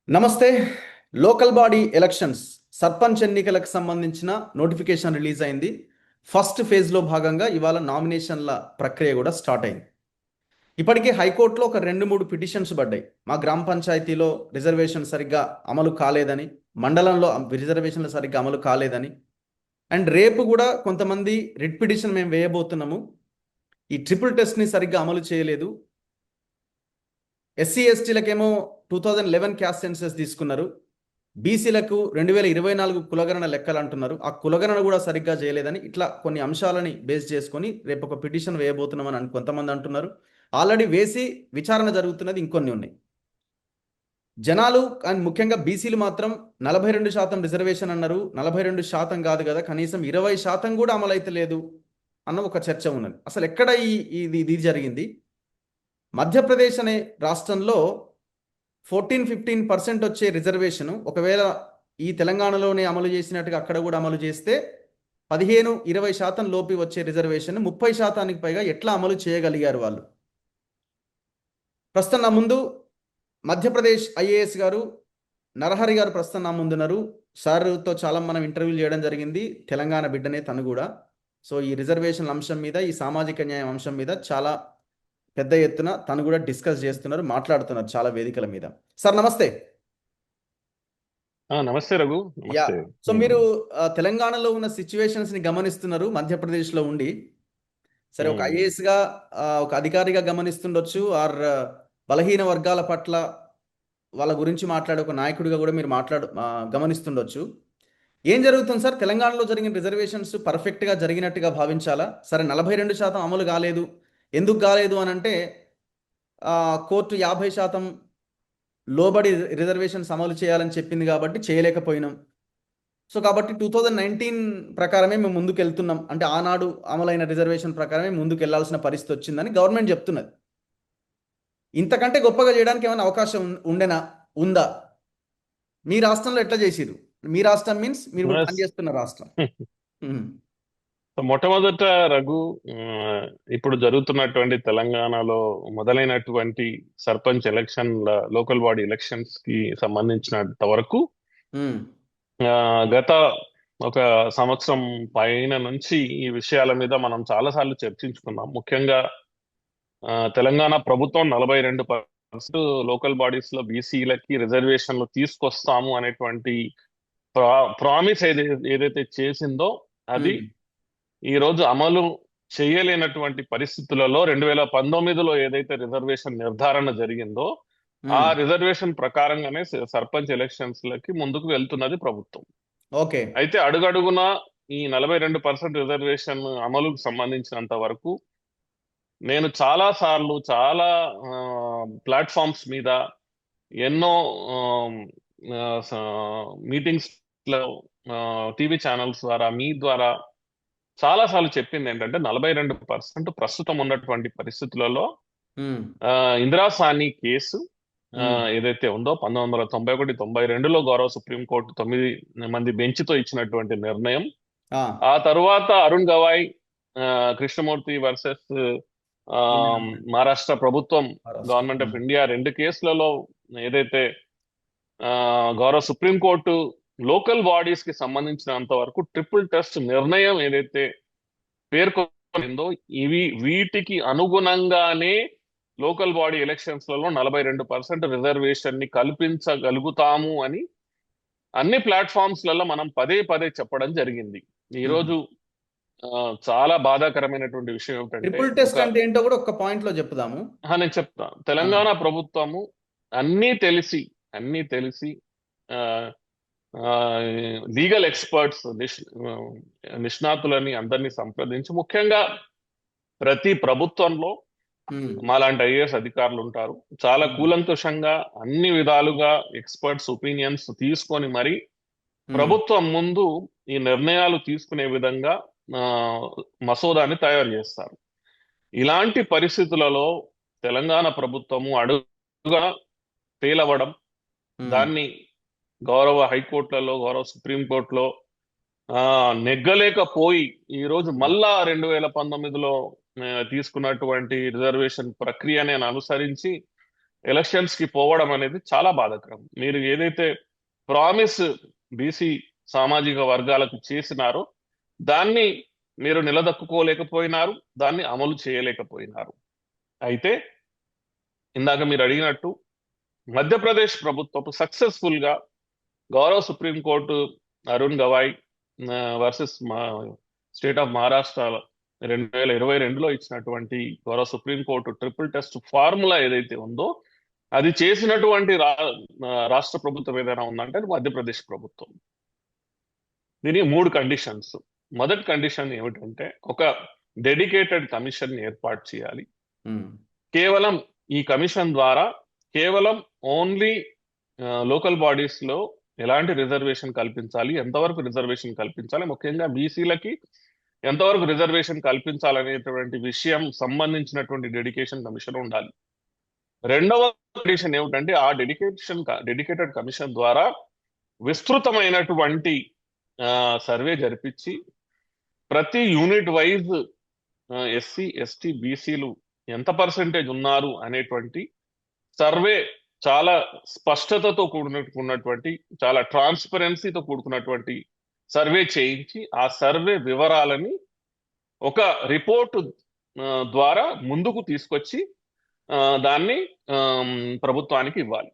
నమస్తే. Local body elections sarpanch ఎన్నికలకు సంబంధించిన నోటిఫికేషన్ రిలీజ్ అయింది. ఫస్ట్ ఫేజ్లో భాగంగా ఇవాళ నామినేషన్ల ప్రక్రియ కూడా స్టార్ట్ అయింది. ఇప్పటికే హైకోర్టులో ఒక 2-3 పిటిషన్స్ పడ్డాయి. మా గ్రామ పంచాయతీలో రిజర్వేషన్ సరిగ్గా అమలు కాలేదని, మండలంలో రిజర్వేషన్లు సరిగ్గా అమలు కాలేదని, అండ్ రేపు కూడా కొంతమంది రిట్ పిటిషన్ మేము వేయబోతున్నాము, ఈ ట్రిపుల్ టెస్ట్ని సరిగ్గా అమలు చేయలేదు, ఎస్సీ ఎస్టీలకేమో 2011 క్యాస్ట్ సెన్సెస్ తీసుకున్నారు, బీసీలకు 2024 కులగణన లెక్కలు అంటున్నారు, ఆ కులగణన కూడా సరిగ్గా చేయలేదని, ఇట్లా కొన్ని అంశాలని బేస్ చేసుకొని రేపు ఒక పిటిషన్ వేయబోతున్నామని కొంతమంది అంటున్నారు. ఆల్రెడీ వేసి విచారణ జరుగుతున్నది, ఇంకొన్ని ఉన్నాయి. జనాలు అండ్ ముఖ్యంగా బీసీలు మాత్రం 42% రిజర్వేషన్ అన్నారు. 42% కాదు కదా, కనీసం 20% కూడా అమలైతే లేదు అన్న ఒక చర్చ ఉన్నది. అసలు ఎక్కడ ఇది జరిగింది? మధ్యప్రదేశ్ అనే రాష్ట్రంలో 14-15% వచ్చే రిజర్వేషన్ ఒకవేళ ఈ తెలంగాణలోనే అమలు చేసినట్టుగా అక్కడ కూడా అమలు చేస్తే 15-20% లోపి వచ్చే రిజర్వేషన్ 30%కి పైగా ఎట్లా అమలు చేయగలిగారు వాళ్ళు? ప్రస్తుతం నా ముందు మధ్యప్రదేశ్ ఐఏఎస్ గారు నరహరి గారు ప్రస్తుతం నా ముందున్నారు. సార్తో చాలా మనం ఇంటర్వ్యూలు చేయడం జరిగింది. తెలంగాణ బిడ్డనే తను కూడా. సో ఈ రిజర్వేషన్ అంశం మీద, ఈ సామాజిక న్యాయం అంశం మీద చాలా పెద్ద ఎత్తున తను కూడా డిస్కస్ చేస్తున్నారు, మాట్లాడుతున్నారు చాలా వేదికల మీద. సార్ నమస్తే. నమస్తే రఘు. యా. నమస్తే. సో మీరు తెలంగాణలో ఉన్న సిచ్యువేషన్స్ ని గమనిస్తున్నారు మధ్యప్రదేశ్లో ఉండి. సరే, ఒక ఐఏఎస్ గా ఒక అధికారిగా గమనిస్తుండొచ్చు, ఆర్ బలహీన వర్గాల పట్ల వాళ్ళ గురించి మాట్లాడే ఒక నాయకుడిగా కూడా మీరు గమనిస్తుండొచ్చు. ఏం జరుగుతుంది సార్? తెలంగాణలో జరిగిన రిజర్వేషన్స్ పర్ఫెక్ట్గా జరిగినట్టుగా భావించాలా? సరే, 42% అమలు కాలేదు. ఎందుకు కాలేదు అని అంటే కోర్టు 50% లోబడి రిజర్వేషన్స్ అమలు చేయాలని చెప్పింది కాబట్టి చేయలేకపోయినాం. సో కాబట్టి 2019 ప్రకారమే మేము ముందుకు వెళ్తున్నాం, అంటే ఆనాడు అమలైన రిజర్వేషన్ ప్రకారమే ముందుకు వెళ్లాల్సిన పరిస్థితి వచ్చిందని గవర్నమెంట్ చెప్తున్నది. ఇంతకంటే గొప్పగా చేయడానికి ఏమైనా అవకాశం ఉందా? మీ రాష్ట్రంలో ఎట్లా చేసిరు? మీ రాష్ట్రం మీన్స్ మీరు ఇప్పుడు పనిచేస్తున్న రాష్ట్రం. మొట్టమొదట రఘు, ఇప్పుడు జరుగుతున్నటువంటి తెలంగాణలో మొదలైనటువంటి sarpanch election, local body elections కి సంబంధించినంత వరకు గత ఒక సంవత్సరం పైన నుంచి ఈ విషయాల మీద మనం చాలాసార్లు చర్చించుకున్నాం. ముఖ్యంగా తెలంగాణ ప్రభుత్వం 42% లోకల్ బాడీస్ లో బీసీలకి రిజర్వేషన్లు తీసుకొస్తాము అనేటువంటి ప్రామిస్ ఏదైతే చేసిందో అది ఈ రోజు అమలు చేయలేనటువంటి పరిస్థితులలో 2019లో ఏదైతే రిజర్వేషన్ నిర్ధారణ జరిగిందో ఆ రిజర్వేషన్ ప్రకారంగానే సర్పంచ్ ఎలక్షన్స్ లకి ముందుకు వెళ్తున్నది ప్రభుత్వం. ఓకే. అయితే అడుగడుగున ఈ 42% రిజర్వేషన్ అమలుకు సంబంధించినంత వరకు నేను చాలా సార్లు చాలా ప్లాట్ఫామ్స్ మీద ఎన్నో మీటింగ్స్ లో టీవీ ఛానల్స్ ద్వారా మీ ద్వారా చాలా సార్లు చెప్పింది ఏంటంటే 42% ప్రస్తుతం ఉన్నటువంటి పరిస్థితులలో ఇందిరా సాని కేసు ఏదైతే ఉందో 1991-92లో గౌరవ సుప్రీంకోర్టు 9 మంది బెంచ్తో ఇచ్చినటువంటి నిర్ణయం, ఆ తరువాత అరుణ్ గవాయ్, కృష్ణమూర్తి వర్సెస్ మహారాష్ట్ర ప్రభుత్వం, గవర్నమెంట్ ఆఫ్ ఇండియా 2 కేసులలో ఏదైతే గౌరవ సుప్రీంకోర్టు లోకల్ బాడీస్ కి సంబంధించినంత వరకు ట్రిపుల్ టెస్ట్ నిర్ణయం ఏదైతే పేర్కొందో వీటికి అనుగుణంగానే లోకల్ బాడీ ఎలక్షన్స్ లలో 42% రిజర్వేషన్ ని కల్పించగలుగుతాము అని అన్ని ప్లాట్ఫామ్స్ లలో మనం పదే పదే చెప్పడం జరిగింది. ఈ రోజు చాలా బాధాకరమైనటువంటి విషయం ఏమిటంటే, ట్రిపుల్ టెస్ట్ అంటే ఏంటో కూడా ఒక పాయింట్ లో చెప్తాము. నేను చెప్తా. తెలంగాణ ప్రభుత్వము అన్నీ తెలిసి లీగల్ ఎక్స్పర్ట్స్, నిష్ణాతులని అందరినీ సంప్రదించి, ముఖ్యంగా ప్రతి ప్రభుత్వంలో మాలాంటి ఐఏఎస్ అధికారులు ఉంటారు, చాలా కూలంకుషంగా అన్ని విధాలుగా ఎక్స్పర్ట్స్ ఒపీనియన్స్ తీసుకొని మరి ప్రభుత్వం ముందు ఈ నిర్ణయాలు తీసుకునే విధంగా మసోదాని తయారు చేస్తారు. ఇలాంటి పరిస్థితులలో తెలంగాణ ప్రభుత్వము అడుగుగా ఫెయిల్ అవ్వడం, దాన్ని గౌరవ హైకోర్టులలో, గౌరవ సుప్రీంకోర్టులో నెగ్గలేకపోయి ఈరోజు మళ్ళా 2019లో తీసుకున్నటువంటి రిజర్వేషన్ ప్రక్రియని అనుసరించి ఎలక్షన్స్ కి పోవడం అనేది చాలా బాధాకరం. మీరు ఏదైతే ప్రామిస్ బీసీ సామాజిక వర్గాలకు చేసినారో దాన్ని మీరు నిలదొక్కుకోలేకపోయినారు, దాన్ని అమలు చేయలేకపోయినారు. అయితే ఇందాక మీరు అడిగినట్టు మధ్యప్రదేశ్ ప్రభుత్వం సక్సెస్ఫుల్ గా గౌరవ supreme court Arun Gavai versus state of Maharashtra 2022లో ఇచ్చినటువంటి గౌరవ సుప్రీంకోర్టు ట్రిపుల్ టెస్ట్ ఫార్ములా ఏదైతే ఉందో అది చేసినటువంటి రాష్ట్ర ప్రభుత్వం ఏదైనా ఉందంటే అది మధ్యప్రదేశ్ ప్రభుత్వం. దీనికి 3 కండిషన్స్. మొదటి కండిషన్ ఏమిటంటే ఒక డెడికేటెడ్ కమిషన్ ఏర్పాటు చేయాలి. కేవలం ఈ కమిషన్ ద్వారా కేవలం ఓన్లీ లోకల్ బాడీస్ లో ఎలాంటి రిజర్వేషన్ కల్పించాలి, ఎంతవరకు రిజర్వేషన్ కల్పించాలి, ముఖ్యంగా బీసీలకి ఎంతవరకు రిజర్వేషన్ కల్పించాలనేటువంటి విషయం సంబంధించినటువంటి డెడికేషన్ కమిషన్ ఉండాలి. రెండవ కండిషన్ ఏమిటంటే ఆ డెడికేటెడ్ కమిషన్ ద్వారా విస్తృతమైనటువంటి సర్వే జరిపించి ప్రతి యూనిట్ వైజ్ ఎస్సీ ఎస్టీ బీసీలు ఎంత పర్సెంటేజ్ ఉన్నారు అనేటువంటి సర్వే చాలా స్పష్టతతో కూడుకున్నటువంటి చాలా ట్రాన్స్పరెన్సీతో కూడుకున్నటువంటి సర్వే చేయించి ఆ సర్వే వివరాలని ఒక రిపోర్టు ద్వారా ముందుకు తీసుకొచ్చి దాన్ని ప్రభుత్వానికి ఇవ్వాలి.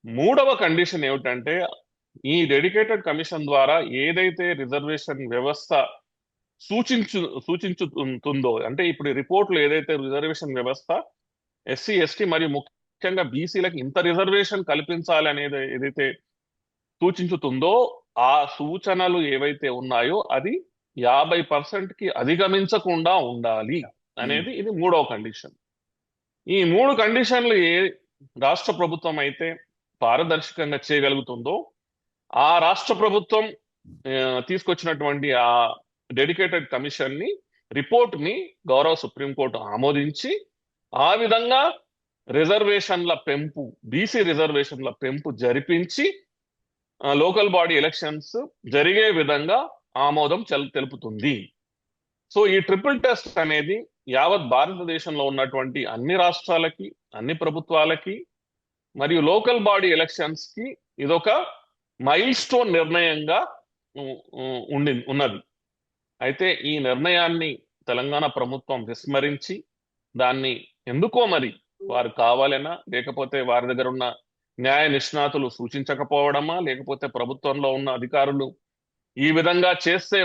మూడవ కండిషన్ ఏమిటంటే ఈ డెడికేటెడ్ కమిషన్ ద్వారా ఏదైతే రిజర్వేషన్ వ్యవస్థ సూచించుతుందో, అంటే ఇప్పుడు రిపోర్ట్లో ఏదైతే రిజర్వేషన్ వ్యవస్థ ఎస్సీ ఎస్టీ మరియు ముఖ్యంగా బీసీలకు ఇంత రిజర్వేషన్ కల్పించాలి అనేది ఏదైతే సూచించుతుందో ఆ సూచనలు ఏవైతే ఉన్నాయో అది 50% కి అధిగమించకుండా ఉండాలి అనేది ఇది మూడవ కండిషన్. ఈ 3 కండిషన్లు ఏ రాష్ట్ర ప్రభుత్వం అయితే పారదర్శకంగా చేయగలుగుతుందో ఆ రాష్ట్ర ప్రభుత్వం తీసుకొచ్చినటువంటి ఆ డెడికేటెడ్ కమిషన్ ని రిపోర్ట్ ని గౌరవ సుప్రీంకోర్టు ఆమోదించి ఆ విధంగా రిజర్వేషన్ల పెంపు, బీసీ రిజర్వేషన్ల పెంపు జరిపించి లోకల్ బాడీ ఎలక్షన్స్ జరిగే విధంగా ఆమోదం తెలుపుతుంది. సో ఈ ట్రిపుల్ టెస్ట్ అనేది యావత్ భారతదేశంలో ఉన్నటువంటి అన్ని రాష్ట్రాలకి, అన్ని ప్రభుత్వాలకి మరియు లోకల్ బాడీ ఎలక్షన్స్ కి ఇదొక మైల్ స్టోన్ నిర్ణయంగా ఉన్నది. అయితే ఈ నిర్ణయాన్ని తెలంగాణ ప్రభుత్వం విస్మరించి దాన్ని ఎందుకో మరి వారు కావాలనా, లేకపోతే వారి దగ్గర ఉన్న న్యాయ నిష్ణాతులు సూచించకపోవడమా, లేకపోతే ప్రభుత్వంలో ఉన్న అధికారులు ఈ విధంగా చేస్తే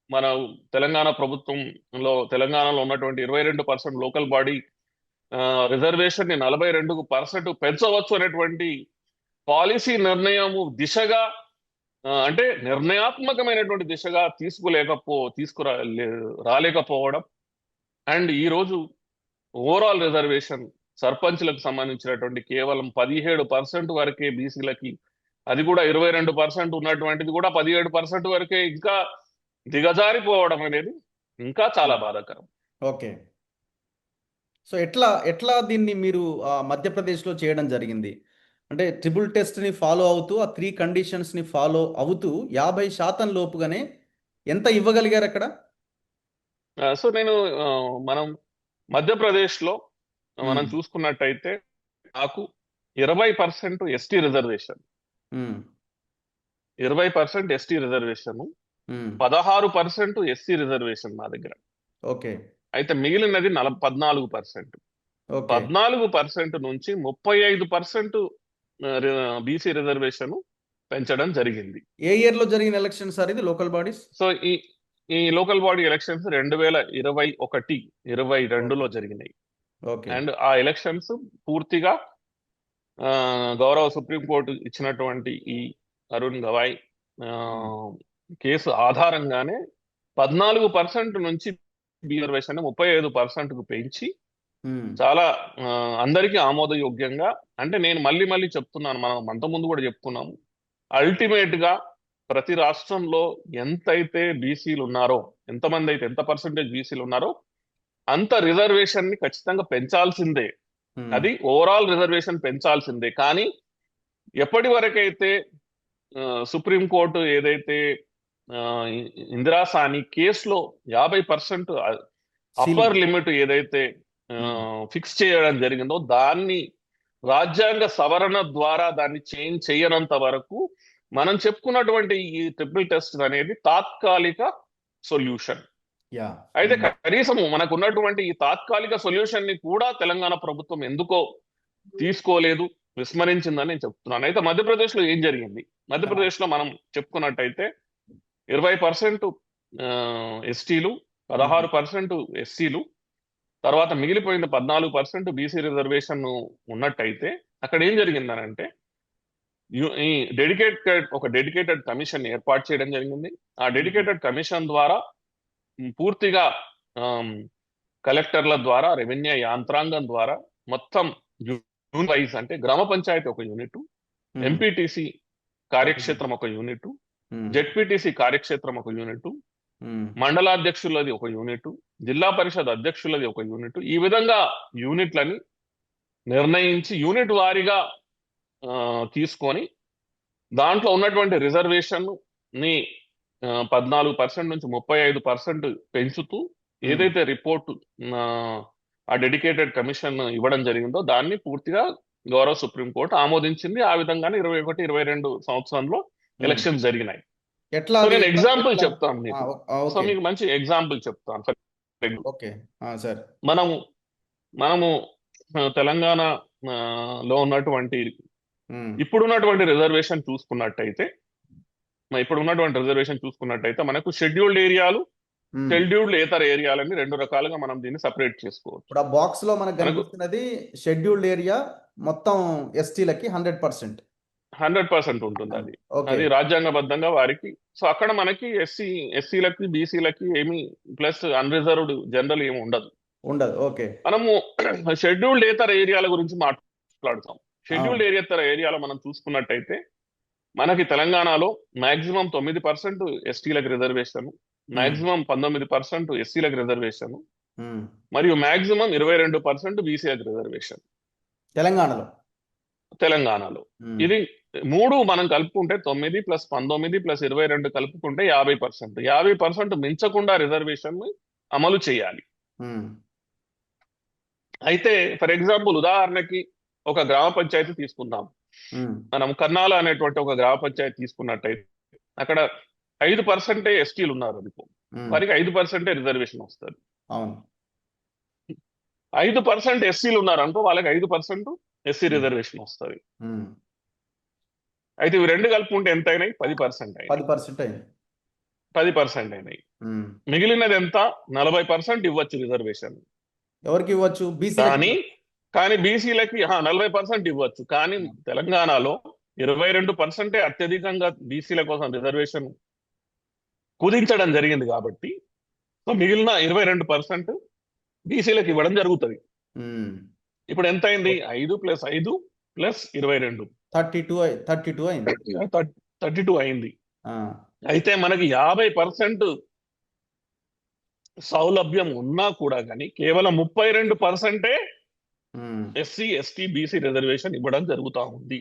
మన తెలంగాణ ప్రభుత్వంలో తెలంగాణలో ఉన్నటువంటి 22% లోకల్ బాడీ రిజర్వేషన్ ని 42% పెంచవచ్చు అనేటువంటి పాలసీ నిర్ణయము దిశగా అంటే నిర్ణయాత్మకమైనటువంటి దిశగా రాలేకపోవడం అండ్ ఈ రోజు ఓవరాల్ రిజర్వేషన్ సర్పంచ్లకు సంబంధించినటువంటి కేవలం 17% వరకే బీసీలకి, అది కూడా 22% ఉన్నటువంటిది కూడా 17% వరకే ఇంకా దిగజారిపోవడం అనేది ఇంకా చాలా బాధాకరం. ఓకే. సో ఎట్లా దీన్ని మీరు మధ్యప్రదేశ్లో చేయడం జరిగింది? అంటే ట్రిపుల్ టెస్ట్ని ఫాలో అవుతూ ఆ 3 కండిషన్స్ని ఫాలో అవుతూ 50% లోపుగానే ఎంత ఇవ్వగలిగారు అక్కడ? సో మనం మధ్యప్రదేశ్లో మనం చూసుకున్నట్టయితే నాకు 20% ST reservation, 20% ST reservation, 16% SC reservation నా దగ్గర. ఓకే. అయితే మిగిలినది 14%. 14% నుంచి 35% బీసీ రిజర్వేషన్ పెంచడం జరిగింది. ఏ ఇయర్ లో జరిగిన ఎలక్షన్ సార్ ఇది లోకల్ బాడీస్? సో ఈ లోకల్ బాడీ ఎలక్షన్స్ 2021, 22లో జరిగినాయి. అండ్ ఆ ఎలక్షన్స్ పూర్తిగా గౌరవ సుప్రీంకోర్టు ఇచ్చినటువంటి ఈ అరుణ్ గవాయ్ కేసు ఆధారంగానే 14% నుంచి రిజర్వేషన్ 35%కు పెంచి చాలా అందరికీ ఆమోదయోగ్యంగా, అంటే నేను మళ్ళీ చెప్తున్నాను, మనం అంతకుముందు కూడా చెప్పుకున్నాము, అల్టిమేట్ గా ప్రతి రాష్ట్రంలో ఎంతైతే బీసీలు ఉన్నారో, ఎంత పర్సెంటేజ్ బీసీలు ఉన్నారో అంత రిజర్వేషన్ ని ఖచ్చితంగా పెంచాల్సిందే. అది ఓవరాల్ రిజర్వేషన్ పెంచాల్సిందే. కానీ ఎప్పటి వరకైతే సుప్రీంకోర్టు ఏదైతే ఇందిరా సాని కేసులో 50% అప్పర్ లిమిట్ ఏదైతే ఫిక్స్ చేయడం జరిగిందో దాన్ని రాజ్యాంగ సవరణ ద్వారా దాన్ని చేంజ్ చేయనంత వరకు మనం చెప్పుకున్నటువంటి ఈ ట్రిపుల్ టెస్ట్ అనేది తాత్కాలిక సొల్యూషన్. యా అయితే కనీసం మనకు ఉన్నటువంటి ఈ తాత్కాలిక సొల్యూషన్ ని కూడా తెలంగాణ ప్రభుత్వం ఎందుకో తీసుకోలేదు, విస్మరించిందని నేను చెప్తున్నాను. అయితే మధ్యప్రదేశ్ లో ఏం జరిగింది? మధ్యప్రదేశ్ లో మనం చెప్పుకున్నట్టయితే 20% ఎస్టీలు, 16% ఎస్సీలు, తర్వాత మిగిలిపోయిన 14% బీసీ రిజర్వేషన్ ఉన్నట్టయితే అక్కడ ఏం జరిగిందనంటే ఈ డెడికేటెడ్ కమిషన్ ఏర్పాటు చేయడం జరిగింది. ఆ డెడికేటెడ్ కమిషన్ ద్వారా పూర్తిగా కలెక్టర్ల ద్వారా, రెవెన్యూ యాంత్రాంగం ద్వారా మొత్తం యూనిట్ వైజ్ అంటే గ్రామ పంచాయతీ ఒక యూనిట్, ఎంపీటీసీ కార్యక్షేత్రం ఒక యూనిట్, జెడ్పీటీసీ కార్యక్షేత్రం ఒక యూనిట్, మండలాధ్యక్షులది ఒక యూనిట్, జిల్లా పరిషత్ అధ్యక్షులది ఒక యూనిట్, ఈ విధంగా యూనిట్లని నిర్ణయించి యూనిట్ వారీగా తీసుకొని దాంట్లో ఉన్నటువంటి రిజర్వేషన్ ని 14% నుంచి 35% పెంచుతూ ఏదైతే రిపోర్టు ఆ డెడికేటెడ్ కమిషన్ ఇవ్వడం జరిగిందో దాన్ని పూర్తిగా గౌరవ సుప్రీంకోర్టు ఆమోదించింది. ఆ విధంగానే 21-22 సంవత్సరంలో ఎలక్షన్స్ జరిగినాయి. ఎట్లా సో అది నేను ఎగ్జాంపుల్ ఎట్లా? చెప్తాను ఆ, మీకు. సో ఓకే మీకు మంచి ఎగ్జాంపుల్ చెప్తాను. Okay sir. మనము తెలంగాణ లో ఉన్నటువంటి ఉమ్, ఇప్పుడున్నటువంటి రిజర్వేషన్ చూసుకున్నట్టయితే మనకు షెడ్యూల్డ్ ఏరియాలు, ఉమ్. షెడ్యూల్డ్ ఏతర ఏరియాలని రెండు రకాలుగా మనం దీన్ని సపరేట్ చేసుకోవచ్చు. ఇప్పుడు ఆ బాక్స్ లో మనకు మనకు కనిపిస్తున్నది షెడ్యూల్డ్ ఏరియా మొత్తం ఎస్టీలకి 100%. 100% ఉంటుంది. ఓకే అది రాజ్యాంగబద్ధంగా వారికి. సో అక్కడ మనకి ఎస్సీలకి, బీసీలకి ఏమి ప్లస్ అన్రిజర్వ్డ్ జనరల్ ఏమి ఉండదు. ఓకే మనము షెడ్యూల్డ్ ఏతర ఏరియాల గురించి మాట్లాడుతాం. షెడ్యూల్డ్ ఏరియాలో మనం చూసుకున్నట్టయితే మనకి తెలంగాణలో మాక్సిమం 9% ఎస్టీలకు రిజర్వేషన్, మాక్సిమం 19% ఎస్సీలకు రిజర్వేషన్, ఉమ్. మరియు మాక్సిమం 22% బీసీలకు రిజర్వేషన్ తెలంగాణలో. ఉమ్. ఇది మూడు మనం కలుపుకుంటే 9 + 19 + 22 కలుపుకుంటే 50%. 50% మించకుండా రిజర్వేషన్ అమలు చేయాలి. ఉమ్. అయితే ఫర్ ఎగ్జాంపుల్ ఉదాహరణకి ఒక గ్రామ పంచాయతీ తీసుకుందాం. ఉమ్. మనం కన్నాల అనేటువంటి ఒక గ్రామ పంచాయతీ తీసుకున్నట్టయితే అక్కడ 5% ఎస్టీలు ఉన్నారు అనుకో, ఉమ్. వారికి 5% రిజర్వేషన్ వస్తుంది. అవును 5% ఎస్సీలు ఉన్నారు అనుకో, వాళ్ళకి 5% ఎస్సీ రిజర్వేషన్ వస్తుంది. ఉమ్. అయితే ఇవి రెండు కలుపుకుంటే ఎంత అయినాయి? 10% అయినాయి. 10% అయింది. 10% అయినాయి. ఉమ్. మిగిలినది ఎంత? 40% ఇవ్వచ్చు రిజర్వేషన్. ఎవరికి ఇవ్వచ్చు? బీసీ కానీ బీసీలకి 40% ఇవ్వచ్చు. కానీ తెలంగాణలో 22% అత్యధికంగా బీసీల కోసం రిజర్వేషన్ కుదించడం జరిగింది కాబట్టి సో మిగిలిన 22% బీసీలకు ఇవ్వడం జరుగుతుంది. ఇప్పుడు ఎంత అయింది? 5 + 5 + 22 32 అయింది. 32 అయింది. అయితే మనకి 50% సౌలభ్యం ఉన్నా కూడా కానీ కేవలం 32% ఎస్సీ, ఎస్టీ, బీసీ రిజర్వేషన్ ఇవ్వడం జరుగుతా ఉంది.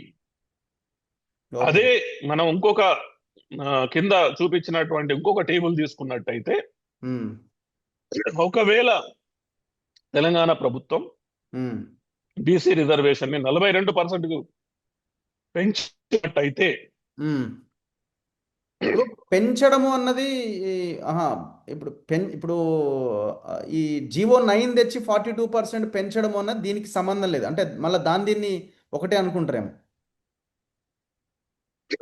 అదే మనం ఇంకొక కింద చూపించినటువంటి ఇంకొక టేబుల్ తీసుకున్నట్టయితే ఒకవేళ తెలంగాణ ప్రభుత్వం బీసీ రిజర్వేషన్ ని 42% పెంచినట్టయితే పెంచడము అన్నది ఇప్పుడు ఈ జీవో 9 తెచ్చి 42% పెంచడము అన్నది దీనికి సంబంధం లేదు. అంటే మళ్ళీ దీన్ని ఒకటే అనుకుంటారేమో.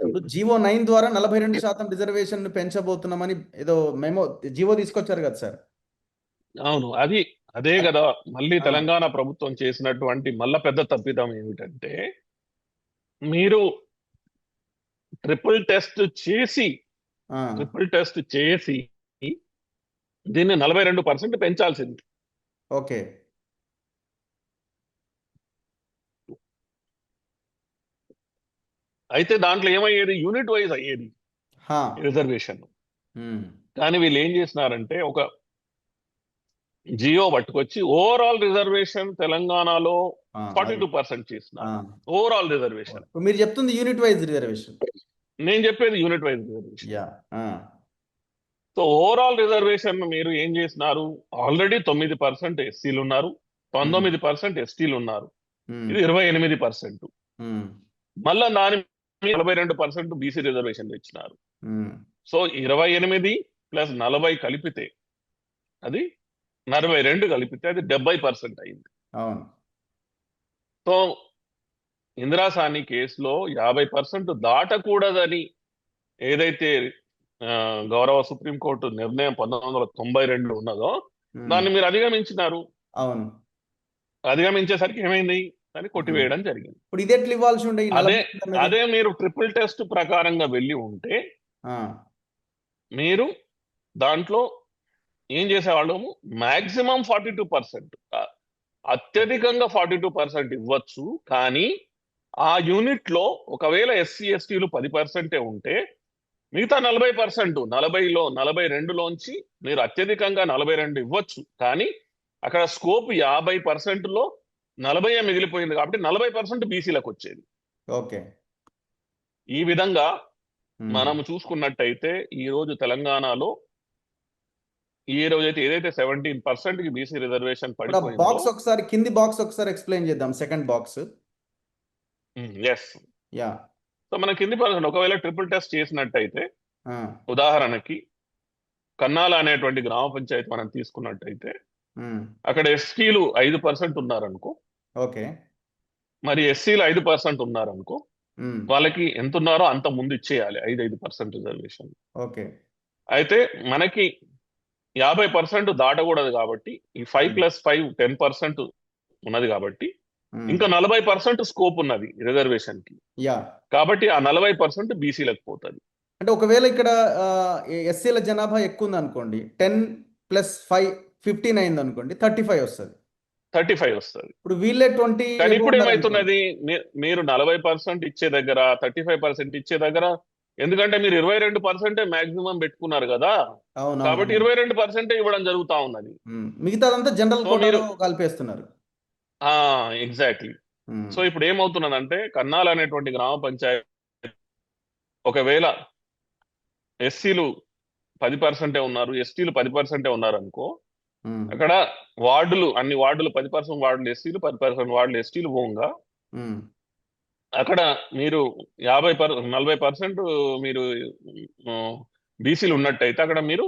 ఇప్పుడు జీవో 9 ద్వారా 42% రిజర్వేషన్ పెంచబోతున్నామని ఏదో జీవో తీసుకొచ్చారు కదా సార్. అవును, అదే కదా మళ్ళీ తెలంగాణ ప్రభుత్వం చేసినటువంటి మళ్ళా పెద్ద తప్పిదం ఏమిటంటే, మీరు ట్రిపుల్ టెస్ట్ చేసి దీన్ని 42% పెంచాల్సింది. ఓకే అయితే దాంట్లో ఏమయ్యేది? యూనిట్ వైజ్ అయ్యేది రిజర్వేషన్. కానీ వీళ్ళు ఏం చేసినారంటే ఒక జియో పట్టుకొచ్చి ఓవరాల్ రిజర్వేషన్ తెలంగాణలో 42% చేసినారు. Overall reservation. మీరు చెప్తుంది యూనిట్ వైజ్ రిజర్వేషన్, నేను చెప్పేది unit wise reservation. So overall reservation మీరు ఏం చేసినారు? ఆల్రెడీ 9% ఎస్సీలు ఉన్నారు, ఉమ్, 19% ఎస్టీలు ఉన్నారు. ఉమ్, ఇది 28%. ఉమ్, మళ్ళా దాని మీద 42% బీసీ రిజర్వేషన్లు ఇచ్చినారు. ఉమ్, సో 28 ప్లస్ 40 కలిపితే అది 42 కలిపితే అది 70% అయింది. అవును. సో ఇందిరాసాని కేసులో 50% దాటకూడదని ఏదైతే ఆ, గౌరవ సుప్రీంకోర్టు నిర్ణయం 1992 ఉన్నదో ఉమ్, దాన్ని మీరు అధిగమించినారు. అవును. అధిగమించేసరికి ఏమైంది? దాన్ని ఉమ్. కొట్టివేయడం జరిగింది. ఇప్పుడు ఇది ఎట్లా ఇవ్వాల్సి ఉండే ఈ అదే 40 అన్నది? అదే మీరు ట్రిపుల్ టెస్ట్ ప్రకారంగా వెళ్ళి ఉంటే ఆ, మీరు దాంట్లో ఏం చేసేవాళ్ళము? మాక్సిమం 42%, అత్యధికంగా 42% ఇవ్వచ్చు. కానీ ఆ యూనిట్ లో ఒకవేళ ఎస్సీ ఎస్టీలు 10% ఉంటే మిగతా 40%, 42లోంచి మీరు అత్యధికంగా 42 ఇవ్వచ్చు. కానీ అక్కడ స్కోప్ 50%లో 40 మిగిలిపోయింది కాబట్టి 40% బీసీలకు వచ్చేది. ఓకే. ఈ విధంగా ఉమ్. మనం చూసుకున్నట్టయితే ఈ రోజు తెలంగాణలో ఈ రోజైతే ఏదైతే 17% కి బీసీ రిజర్వేషన్ ఇప్పుడు ఆ పడిపోయిందో. బాక్స్ ఒకసారి, కింది బాక్స్ ఒకసారి ఎక్స్ప్లెయిన్ చేద్దాం, second box. Yes. Yeah. So మన కింది పర్సెంట్ ఒకవేళ ట్రిపుల్ టెస్ట్ చేసినట్టయితే, ఆ, ఉదాహరణకి కన్నాల అనేటువంటి గ్రామ పంచాయతీ మనం తీసుకున్నట్టయితే ఉమ్, అక్కడ ఎస్టీలు 5% ఉన్నారనుకో, ఓకే. మరి ఎస్సీలు 5% ఉన్నారనుకో, ఉమ్, వాళ్ళకి ఎంత ఉన్నారో అంత ముందు ఇచ్చేయాలి 5% రిజర్వేషన్. ఓకే. అయితే మనకి 50% దాటకూడదు కాబట్టి ఈ 5+5 10% ఉన్నది కాబట్టి ఉమ్, ఇంకా 40% స్కోప్ ఉన్నది రిజర్వేషన్ కి. యా. కాబట్టి ఆ 40% బీసీలకు పోతుంది. అంటే ఒకవేళ ఇక్కడ ఎస్సీల జనాభా ఎక్కువ ఉంది అనుకోండి, 10 + 5 15 అయింది అనుకోండి, 35 వస్తుంది. 35 వస్తుంది. ఇప్పుడు వీళ్ళే 20 కానీ ఎబో ఇప్పుడు ఉన్నారనుకోండి. ఏమవుతున్నది? మీరు 40% ఇచ్చే దగ్గర, 35% ఇచ్చే దగ్గర, ఎందుకంటే మీరు 22% మాక్సిమం పెట్టుకున్నారు కదా, కాబట్టి అవునవునవును. 22% ఇవ్వడం జరుగుతా ఉన్నది. మిగతాదంతా జనరల్ సో మీరు కోటాలో కలిపేస్తున్నారు. ఎగ్జాక్ట్లీ. ఉమ్, సో ఇప్పుడు ఏమవుతున్నదంటే కన్నాల్ అనేటువంటి గ్రామ పంచాయతీ ఒకవేళ ఎస్సీలు 10% ఉన్నారు, ఎస్టీలు 10% ఉన్నారు అనుకో, ఉమ్, అక్కడ అన్ని వార్డులు 10% వార్డులు ఎస్సీలు, 10% వార్డులు ఎస్టీలు పోగా ఉమ్, అక్కడ మీరు 40% మీరు బీసీలు ఉన్నట్టయితే అక్కడ మీరు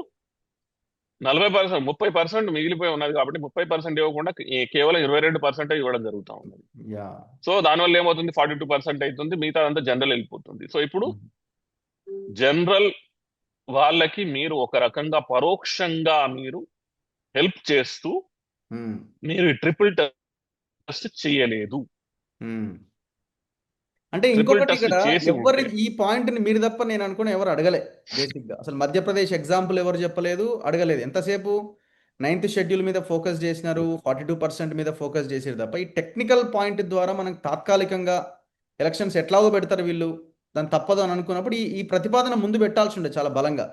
40%, 30% మిగిలిపోయి ఉన్నది కాబట్టి 30% ఇవ్వకుండా కేవలం 22% ఇవ్వడం జరుగుతూ ఉన్నది. యా. సో దానివల్ల ఏమవుతుంది? 42% అవుతుంది, మిగతా అంతా జనరల్ వెళ్ళిపోతుంది. సో ఇప్పుడు ఉమ్, జనరల్ వాళ్ళకి మీరు ఒక రకంగా పరోక్షంగా మీరు హెల్ప్ చేస్తూ ఉమ్, మీరు ట్రిపుల్ టెస్ట్ చేయలేదు. ఉమ్. అంటే ట్రిపుల్ ఇంకొకటి టెస్ట్ ఇక్కడ, చేసి ఎవరి ఉంటే ఈ పాయింట్ని మీరు తప్ప నేను అనుకుని ఎవరు అడగలే. బేసిక్గా అసలు మధ్యప్రదేశ్ ఎగ్జాంపుల్ ఎవరు చెప్పలేదు, అడగలేదు. ఎంతసేపు 9th షెడ్యూల్ మీద ఫోకస్ చేసినారు, 42% మీద ఫోకస్ చేసారు తప్ప ఈ టెక్నికల్ పాయింట్ ద్వారా మనకు తాత్కాలికంగా ఎలక్షన్స్ ఎట్లాగో పెడతారు వీళ్ళు, దాని తప్పదు అని అనుకున్నప్పుడు ఈ ఈ ప్రతిపాదన ముందు పెట్టాల్సి ఉండే చాలా బలంగా.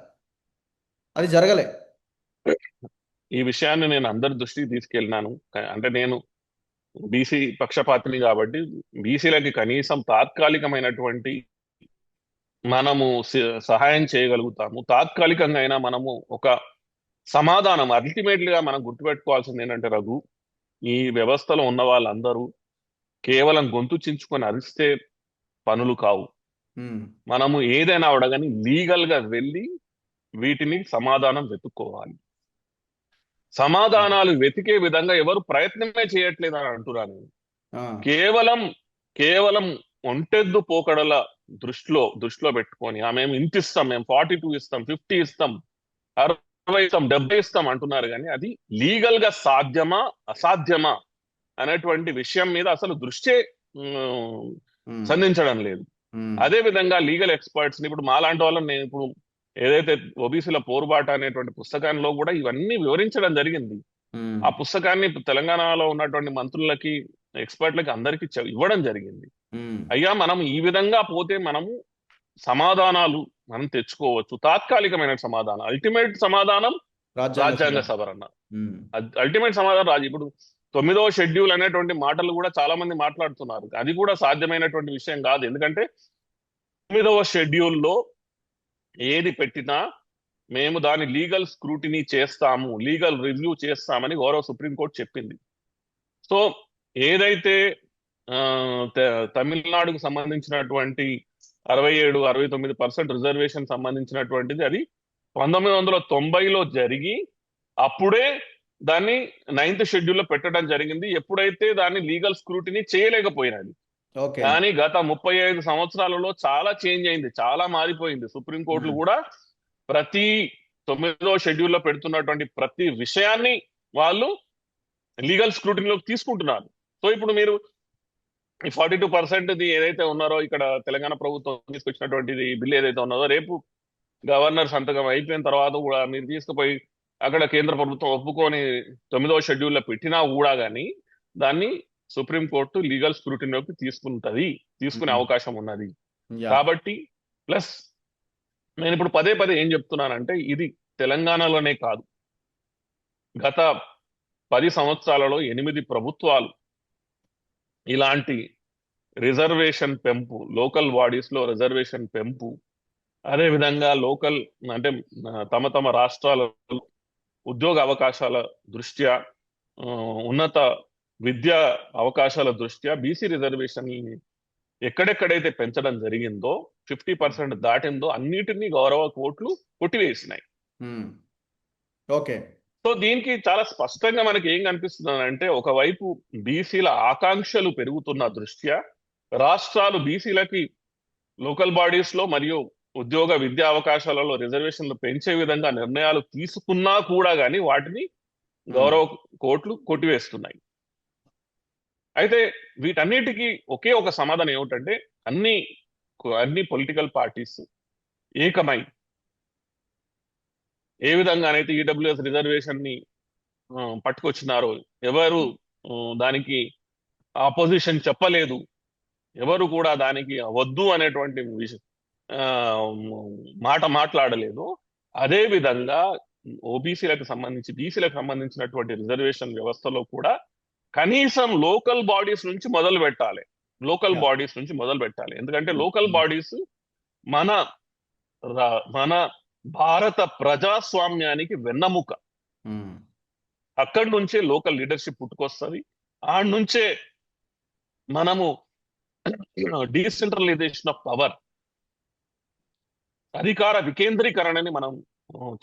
అది జరగలే. ఈ విషయాన్ని నేను అందరి దృష్టికి తీసుకెళ్ళినాను. అంటే నేను బీసీ పక్షపాతిని కాబట్టి బీసీలకి కనీసం తాత్కాలికమైనటువంటి మనము సహాయం చేయగలుగుతాము. తాత్కాలికంగా అయినా మనము ఒక సమాధానం, అల్టిమేట్లీగా మనం గుర్తుపెట్టుకోవాల్సింది ఏంటంటే రఘు, ఈ వ్యవస్థలో ఉన్న వాళ్ళందరూ కేవలం గొంతు చించుకొని అరిస్తే పనులు కావు. ఉమ్, మనము ఏదైనా అడగని లీగల్ గా వెళ్ళి వీటిని సమాధానం వెతుక్కోవాలి. సమాధానాలు వెతికే విధంగా ఎవరు ప్రయత్నమే చేయట్లేదు అని అంటున్నాను నేను. ఆ, కేవలం కేవలం ఒంటెద్దు పోకడల దృష్టిలో పెట్టుకొని మేము ఇంత ఇస్తాం, మేము 42 ఇస్తాం, 50 ఇస్తాం, 60 ఇస్తాం, 70 ఇస్తాం అంటున్నారు. కానీ అది లీగల్ గా సాధ్యమా అసాధ్యమా అనేటువంటి విషయం మీద అసలు దృష్టి ఉమ్, సంధించడం లేదు. ఉమ్, అదే విధంగా లీగల్ ఎక్స్పర్ట్స్ ఇప్పుడు మాలాంటి వాళ్ళని నేను ఇప్పుడు ఏదైతే ఓబీసీల పోరుబాట అనేటువంటి పుస్తకంలో కూడా ఇవన్నీ వివరించడం జరిగింది. ఉమ్, ఆ పుస్తకాన్ని తెలంగాణలో ఉన్నటువంటి మంత్రులకి, ఎక్స్పర్ట్లకి అందరికీ ఇవ్వడం జరిగింది. ఉమ్. అయ్యా మనం ఈ విధంగా పోతే మనము సమాధానాలు మనం తెచ్చుకోవచ్చు. తాత్కాలికమైన సమాధానం, అల్టిమేట్ సమాధానం రాజ్యాంగ రాజ్యాంగ సభ. సవరణ. ఉమ్, అల్టిమేట్ సమాధానం ఇప్పుడు 9వ షెడ్యూల్ అనేటువంటి మాటలు కూడా చాలా మంది మాట్లాడుతున్నారు. అది కూడా సాధ్యమైనటువంటి విషయం కాదు. ఎందుకంటే 9వ షెడ్యూల్లో ఏది పెట్టినా మేము దాని లీగల్ స్క్రూటినీ చేస్తాము, లీగల్ రివ్యూ చేస్తామని గౌరవ సుప్రీంకోర్టు చెప్పింది. సో ఏదైతే ఆ, తమిళనాడుకు సంబంధించినటువంటి 67-69% రిజర్వేషన్ సంబంధించినటువంటిది అది 1990లో జరిగి అప్పుడే దాన్ని 9th షెడ్యూల్లో పెట్టడం జరిగింది. ఎప్పుడైతే దాన్ని లీగల్ స్క్రూటినీ చేయలేకపోయినది. ఓకే. కానీ గత 35 సంవత్సరాలలో చాలా చేంజ్ అయింది, చాలా మారిపోయింది. సుప్రీంకోర్టులు ఉమ్, కూడా ప్రతి 9వ షెడ్యూల్లో పెడుతున్నటువంటి ప్రతి విషయాన్ని వాళ్ళు లీగల్ స్క్రూటినీలోకి తీసుకుంటున్నారు. సో ఇప్పుడు మీరు ఈ 42% ఏదైతే ఉన్నారో ఇక్కడ తెలంగాణ ప్రభుత్వం తీసుకొచ్చినటువంటిది బిల్ ఏదైతే ఉన్నదో, రేపు గవర్నర్ సంతకం అయిపోయిన తర్వాత కూడా మీరు తీసుకుపోయి అక్కడ కేంద్ర ప్రభుత్వం ఒప్పుకొని 9వ షెడ్యూల్లో పెట్టినా కూడా కానీ దాన్ని సుప్రీంకోర్టు లీగల్ స్క్రూటినీలోకి తీసుకునే అవకాశం ఉన్నది. యా. కాబట్టి ప్లస్ నేను ఇప్పుడు పదే పదే ఏం చెప్తున్నానంటే, ఇది తెలంగాణలోనే కాదు, గత 10 సంవత్సరాలలో 8 ప్రభుత్వాలు ఇలాంటి రిజర్వేషన్ పెంపు, లోకల్ బాడీస్ లో రిజర్వేషన్ పెంపు, అదే విధంగా లోకల్ అంటే తమ తమ రాష్ట్రాల ఉద్యోగ అవకాశాల దృష్ట్యా, ఉన్నత విద్యా అవకాశాల దృష్ట్యా బీసీ రిజర్వేషన్ ఎక్కడెక్కడైతే పెంచడం జరిగిందో, 50% దాటిందో అన్నిటినీ గౌరవ కోర్టులు కొట్టివేసినాయి. ఉమ్, ఓకే. సో దీనికి చాలా స్పష్టంగా మనకి ఏం కనిపిస్తుంది అంటే, ఒకవైపు బీసీల ఆకాంక్షలు పెరుగుతున్న దృష్ట్యా రాష్ట్రాలు బీసీలకి లోకల్ బాడీస్ లో మరియు ఉద్యోగ విద్యా అవకాశాలలో రిజర్వేషన్లు పెంచే విధంగా నిర్ణయాలు తీసుకున్నా కూడా కానీ వాటిని గౌరవ కోర్టులు కొట్టివేస్తున్నాయి. అయితే వీటన్నిటికీ ఒకే ఒక సమాధానం ఏమిటంటే, అన్ని పొలిటికల్ పార్టీస్ ఏకమై ఏ విధంగానైతే ఈడబ్ల్యూఎస్ రిజర్వేషన్ ని పట్టుకొచ్చినారో, ఎవరు దానికి ఆపోజిషన్ చెప్పలేదు, ఎవరు కూడా దానికి వద్దు అనేటువంటి మాట మాట్లాడలేదు. అదే విధంగా బీసీలకు సంబంధించినటువంటి రిజర్వేషన్ వ్యవస్థలో కూడా కనీసం లోకల్ బాడీస్ నుంచి మొదలు పెట్టాలి. ఎందుకంటే లోకల్ బాడీస్ మన మన భారత ప్రజాస్వామ్యానికి వెన్నెముక. అక్కడి నుంచే లోకల్ లీడర్షిప్ పుట్టుకొస్తుంది. ఆడ నుంచే మనము డీసెంట్రలైజేషన్ ఆఫ్ పవర్, అధికార వికేంద్రీకరణని మనం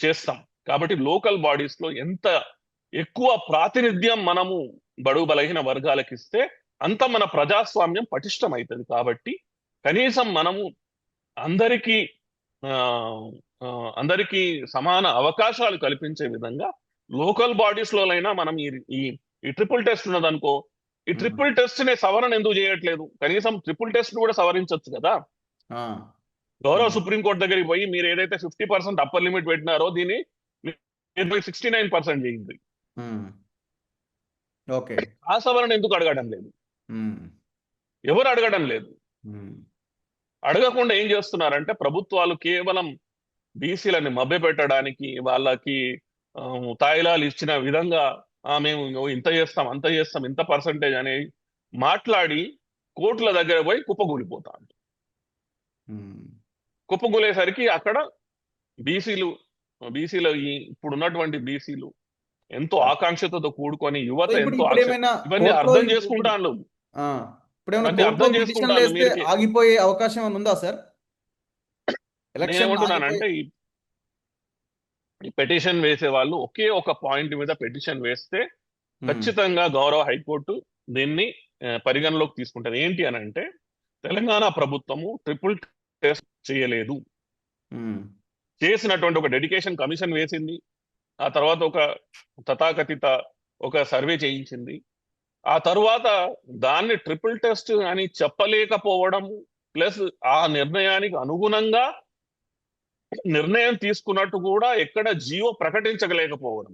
చేస్తాం. కాబట్టి లోకల్ బాడీస్ లో ఎంత ఎక్కువ ప్రాతినిధ్యం మనము బడుగు బలహీన వర్గాలకు ఇస్తే అంత మన ప్రజాస్వామ్యం పటిష్టం అవుతుంది. కాబట్టి కనీసం మనము అందరికీ సమాన అవకాశాలు కల్పించే విధంగా లోకల్ బాడీస్ లోనైనా మనం ఈ ట్రిపుల్ టెస్ట్ ఉన్నదనుకో, ఈ ట్రిపుల్ టెస్ట్ నే సవరణ ఎందుకు చేయట్లేదు? కనీసం ట్రిపుల్ టెస్ట్ కూడా సవరించవచ్చు కదా. గౌరవ సుప్రీంకోర్టు దగ్గరికి పోయి మీరు ఏదైతే 50% అప్పర్ లిమిట్ పెట్టినారో దీన్ని 69% చేయింది. ఓకే. ఆ సవరణ ఎందుకు అడగడం లేదు? ఎవరు అడగడం లేదు. అడగకుండా ఏం చేస్తున్నారంటే, ప్రభుత్వాలు కేవలం బీసీలని మభ్యపెట్టడానికి, వాళ్ళకి తాయిలాలు ఇచ్చిన విధంగా మేము ఇంత చేస్తాం అంత చేస్తాం ఇంత పర్సంటేజ్ అని మాట్లాడి కోర్టుల దగ్గర పోయి కుప్పగూలిపోతారు. కుప్పగూలేసరికి అక్కడ బీసీలు ఇప్పుడున్నటువంటి బీసీలు ఎంతో ఆకాంక్షతో కూడుకొని యువత ఎంతో ఇవన్నీ అర్థం చేసుకుంటాను. ఆగిపోయే అవకాశం ఉందా సార్? నేనేమంటున్నానంటే, ఈ పెటిషన్ వేసే వాళ్ళు ఒకే ఒక పాయింట్ మీద పెటిషన్ వేస్తే ఖచ్చితంగా గౌరవ హైకోర్టు దీన్ని పరిగణలోకి తీసుకుంటారు. ఏంటి అని అంటే, తెలంగాణ ప్రభుత్వము ట్రిపుల్ టెస్ట్ చేయలేదు, చేసినటువంటి ఒక డెడికేషన్ కమిషన్ వేసింది, ఆ తర్వాత ఒక తథాకథిత ఒక సర్వే చేయించింది, ఆ తర్వాత దాన్ని ట్రిపుల్ టెస్ట్ అని చెప్పలేకపోవడం ప్లస్ ఆ నిర్ణయానికి అనుగుణంగా నిర్ణయం తీసుకున్నట్టు కూడా ఎక్కడ జియో ప్రకటించలేకపోవడం,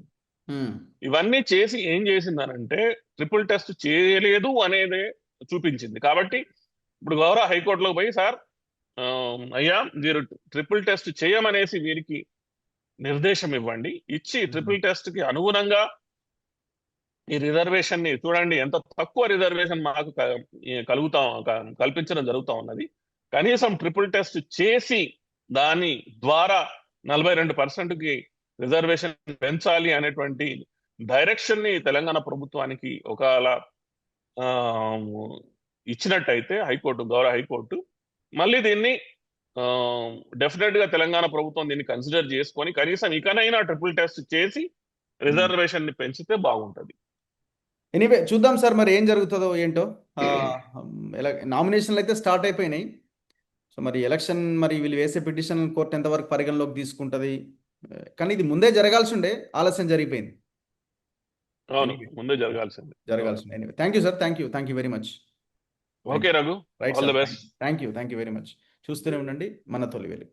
ఇవన్నీ చేసి ఏం చేసిందనంటే ట్రిపుల్ టెస్ట్ చేయలేదు అనేదే చూపించింది. కాబట్టి ఇప్పుడు గౌరవ హైకోర్టులో పోయి, సార్ అయ్యా మీరు ట్రిపుల్ టెస్ట్ చేయమనేసి వీరికి నిర్దేశం ఇవ్వండి, ఇచ్చి ట్రిపుల్ టెస్ట్ కి అనుగుణంగా ఈ రిజర్వేషన్ ని చూడండి, ఎంత తక్కువ రిజర్వేషన్ మాకు కల్పించడం జరుగుతూ ఉన్నది, కనీసం ట్రిపుల్ టెస్ట్ చేసి దాని ద్వారా 42%కి రిజర్వేషన్ పెంచాలి అనేటువంటి డైరెక్షన్ ని తెలంగాణ ప్రభుత్వానికి ఒకవేళ ఆ, ఇచ్చినట్టయితే గౌరవ హైకోర్టు మళ్ళీ దీన్ని డెఫినెట్ గా తెలంగాణ ప్రభుత్వం దీన్ని కన్సిడర్ చేసుకొని కనీసం ఇకనైనా ట్రిపుల్ టెస్ట్ చేసి రిజర్వేషన్ ని పెంచితే బాగుంటది. ఎనీవే చూద్దాం సార్, మరి ఏం జరుగుతుందో ఏంటో. నామినేషన్లు అయితే స్టార్ట్ అయిపోయినాయి. సో మరి ఎలక్షన్, మరి వీళ్ళు వేసే పిటిషన్ కోర్టు ఎంతవరకు పరిగణలోకి తీసుకుంటుంది. కానీ ఇది ముందే జరగాల్సి ఉండే, ఆలస్యం జరిగిపోయింది. అవును, ఎనీవే ముందే జరగాల్సింది. జరగాల్సి ఉండే. Anyway thank you sir, thank you very much. Okay Raghu, right all sir, the best. Thank you very much. చూస్తూనే ఉండండి మన తొలి వెలుగు.